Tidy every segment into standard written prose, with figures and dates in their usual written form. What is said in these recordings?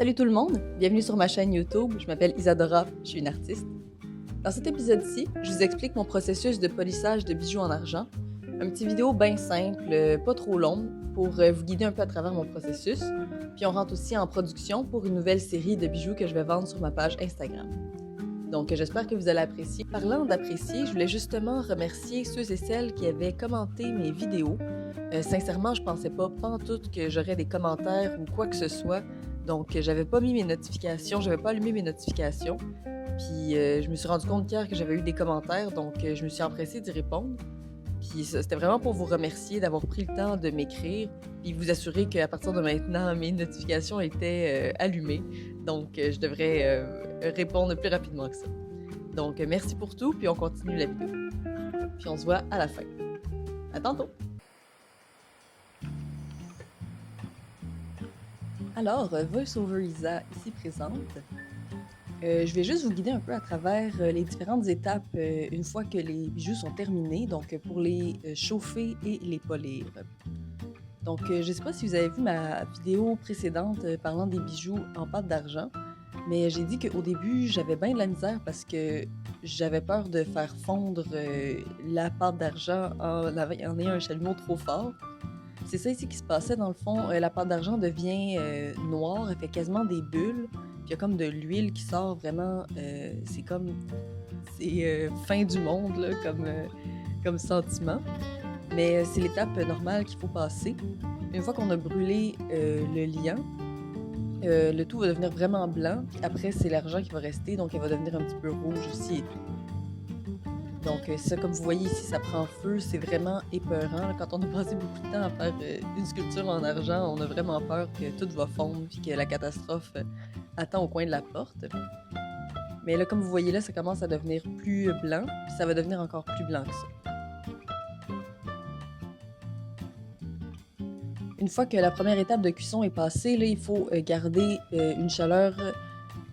Salut tout le monde, bienvenue sur ma chaîne YouTube, je m'appelle Isadora, je suis une artiste. Dans cet épisode-ci, je vous explique mon processus de polissage de bijoux en argent. Un petit vidéo bien simple, pas trop long, pour vous guider un peu à travers mon processus. Puis on rentre aussi en production pour une nouvelle série de bijoux que je vais vendre sur ma page Instagram. Donc j'espère que vous allez apprécier. Parlant d'apprécier, je voulais justement remercier ceux et celles qui avaient commenté mes vidéos. Sincèrement, je pensais pas pantoute que j'aurais des commentaires ou quoi que ce soit. Donc, j'avais pas mis mes notifications, j'avais pas allumé mes notifications. Puis, je me suis rendu compte hier que j'avais eu des commentaires, donc je me suis empressée d'y répondre. Puis, c'était vraiment pour vous remercier d'avoir pris le temps de m'écrire, puis vous assurer qu'à partir de maintenant, mes notifications étaient allumées. Donc, je devrais répondre plus rapidement que ça. Donc, merci pour tout, puis on continue la vidéo. Puis, on se voit à la fin. À tantôt! Alors, VoiceOver Isa, ici présente. Je vais juste vous guider un peu à travers les différentes étapes une fois que les bijoux sont terminés, donc pour les chauffer et les polir. Donc, je ne sais pas si vous avez vu ma vidéo précédente parlant des bijoux en pâte d'argent, mais j'ai dit qu'au début, j'avais bien de la misère parce que j'avais peur de faire fondre la pâte d'argent en ayant un chalumeau trop fort. C'est ça ici qui se passait dans le fond. La pâte d'argent devient noire, elle fait quasiment des bulles. Puis il y a comme de l'huile qui sort vraiment. C'est comme. C'est fin du monde, là, comme sentiment. Mais c'est l'étape normale qu'il faut passer. Une fois qu'on a brûlé le liant, le tout va devenir vraiment blanc. Après, c'est l'argent qui va rester, donc elle va devenir un petit peu rouge aussi et tout. Donc ça, comme vous voyez ici, ça prend feu, c'est vraiment épeurant. Quand on a passé beaucoup de temps à faire une sculpture en argent, on a vraiment peur que tout va fondre puis que la catastrophe attend au coin de la porte. Mais là, comme vous voyez là, ça commence à devenir plus blanc, puis ça va devenir encore plus blanc que ça. Une fois que la première étape de cuisson est passée, là, il faut garder une chaleur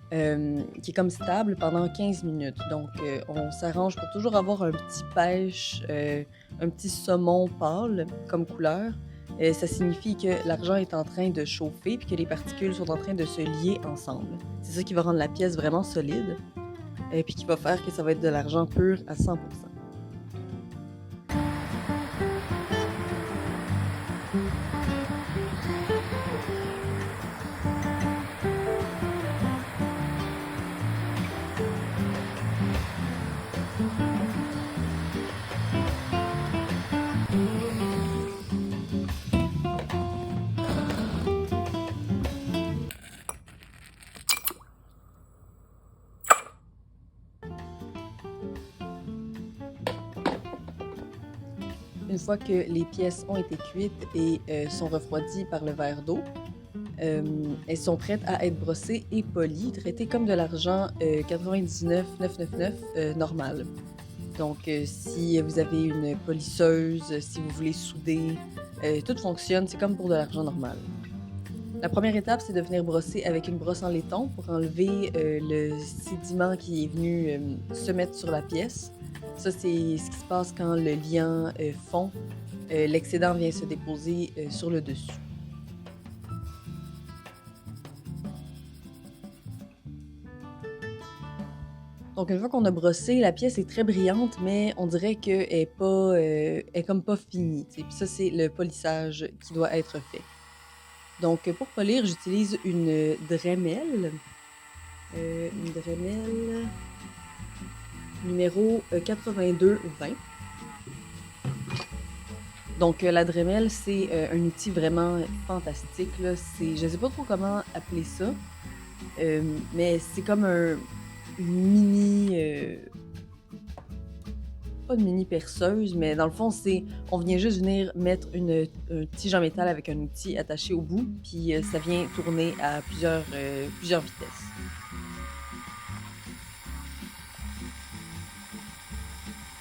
qui est comme stable pendant 15 minutes. Donc, on s'arrange pour toujours avoir un petit pêche, un petit saumon pâle comme couleur. Ça signifie que l'argent est en train de chauffer puis que les particules sont en train de se lier ensemble. C'est ça qui va rendre la pièce vraiment solide et puis qui va faire que ça va être de l'argent pur à 100%. Une fois que les pièces ont été cuites et sont refroidies par le verre d'eau, elles sont prêtes à être brossées et polies, traitées comme de l'argent 99,999 normal. Donc, si vous avez une polisseuse, si vous voulez souder, tout fonctionne, c'est comme pour de l'argent normal. La première étape, c'est de venir brosser avec une brosse en laiton pour enlever le sédiment qui est venu se mettre sur la pièce. Ça, c'est ce qui se passe quand le liant fond. L'excédent vient se déposer sur le dessus. Donc, une fois qu'on a brossé, la pièce est très brillante, mais on dirait qu'elle est comme pas finie. Puis ça, c'est le polissage qui doit être fait. Donc, pour polir, j'utilise une Dremel. Une Dremel numéro 8220. Donc, la Dremel, c'est un outil vraiment fantastique. Là. Je ne sais pas trop comment appeler ça, mais c'est comme une mini... pas une mini perceuse, mais dans le fond, on vient juste venir mettre un tige en métal avec un outil attaché au bout, puis ça vient tourner à plusieurs vitesses.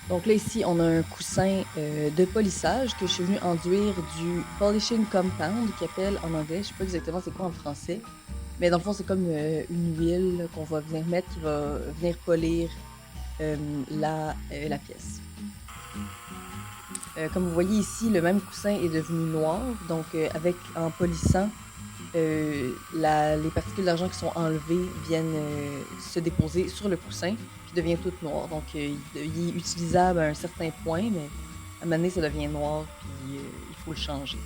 Donc là, ici, on a un coussin de polissage que je suis venue enduire du Polishing Compound, qui appelle en anglais, je ne sais pas exactement c'est quoi en français, mais dans le fond, c'est comme une huile qu'on va venir mettre qui va venir polir la pièce. Comme vous voyez ici, le même coussin est devenu noir, donc en polissant, les particules d'argent qui sont enlevées viennent se déposer sur le coussin, puis devient tout noir. Donc, il est utilisable à un certain point, mais à un moment donné, ça devient noir, puis il faut le changer.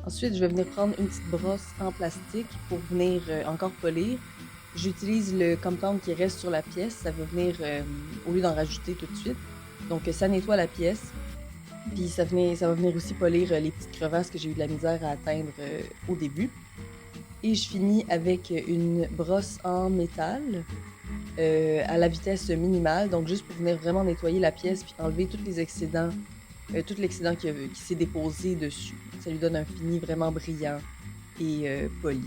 Ensuite, je vais venir prendre une petite brosse en plastique pour venir encore polir. J'utilise le compound qui reste sur la pièce. Ça va venir, au lieu d'en rajouter tout de suite. Donc, ça nettoie la pièce. Puis ça va venir aussi polir les petites crevasses que j'ai eu de la misère à atteindre au début. Et je finis avec une brosse en métal à la vitesse minimale. Donc, juste pour venir vraiment nettoyer la pièce puis enlever tous les excédents. Tout l'excédent qui s'est déposé dessus. Ça lui donne un fini vraiment brillant et poli.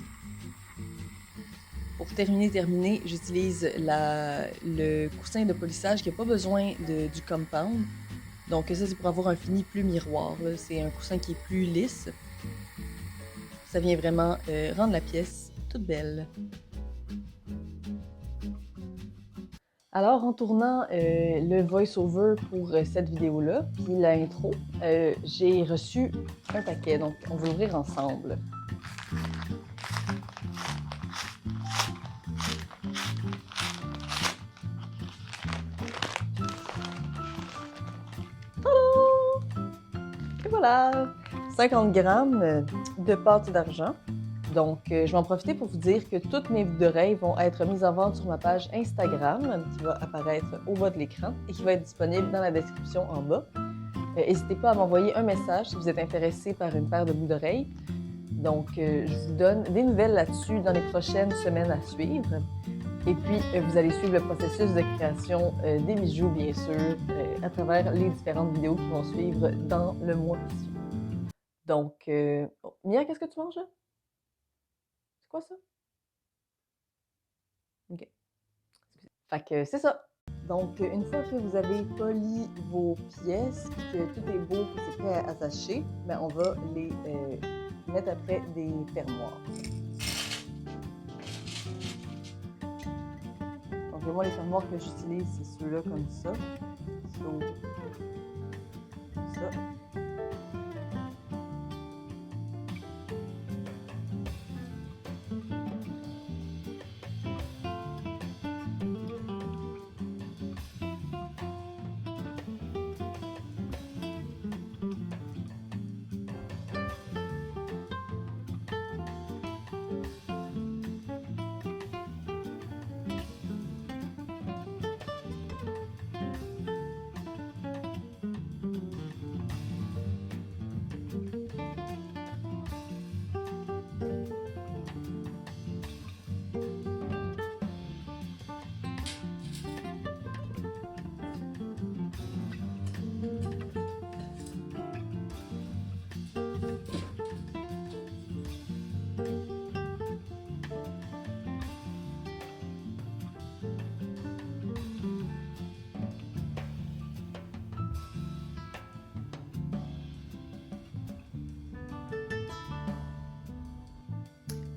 Pour terminer, j'utilise le coussin de polissage qui n'a pas besoin du compound. Donc ça, c'est pour avoir un fini plus miroir. C'est un coussin qui est plus lisse. Ça vient vraiment rendre la pièce toute belle. Alors, en tournant le voice-over pour cette vidéo-là, puis l'intro, j'ai reçu un paquet, donc on va l'ouvrir ensemble. Tadam! Et voilà! 50 grammes de pâte d'argent. Donc, je vais en profiter pour vous dire que toutes mes boucles d'oreilles vont être mises en vente sur ma page Instagram, qui va apparaître au bas de l'écran et qui va être disponible dans la description en bas. N'hésitez pas à m'envoyer un message si vous êtes intéressé par une paire de boucles d'oreilles. Donc, je vous donne des nouvelles là-dessus dans les prochaines semaines à suivre. Et puis, vous allez suivre le processus de création des bijoux, bien sûr, à travers les différentes vidéos qui vont suivre dans le mois qui suit. Donc, Mia, qu'est-ce que tu manges là? C'est quoi ça? OK. Fait que c'est ça. Donc, une fois que vous avez poli vos pièces, que tout est beau, que c'est prêt à attacher, ben on va les mettre après des fermoirs. Donc, moi, les fermoirs que j'utilise, c'est ceux-là comme ça. Comme ça.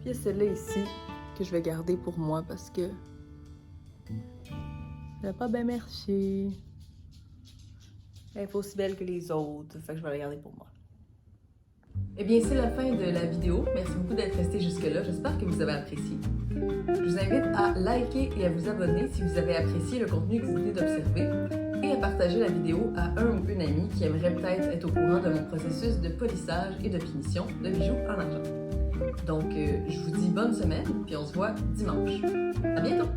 Puis il y a celle-là ici que je vais garder pour moi parce que elle n'a pas bien marché. Elle n'est pas aussi belle que les autres, fait que je vais la garder pour moi. Eh bien, c'est la fin de la vidéo. Merci beaucoup d'être resté jusque-là. J'espère que vous avez apprécié. Je vous invite à liker et à vous abonner si vous avez apprécié le contenu que vous venez d'observer et à partager la vidéo à un ou une amie qui aimerait peut-être être au courant de mon processus de polissage et de finition de bijoux en argent. Donc, je vous dis bonne semaine, puis on se voit dimanche. À bientôt!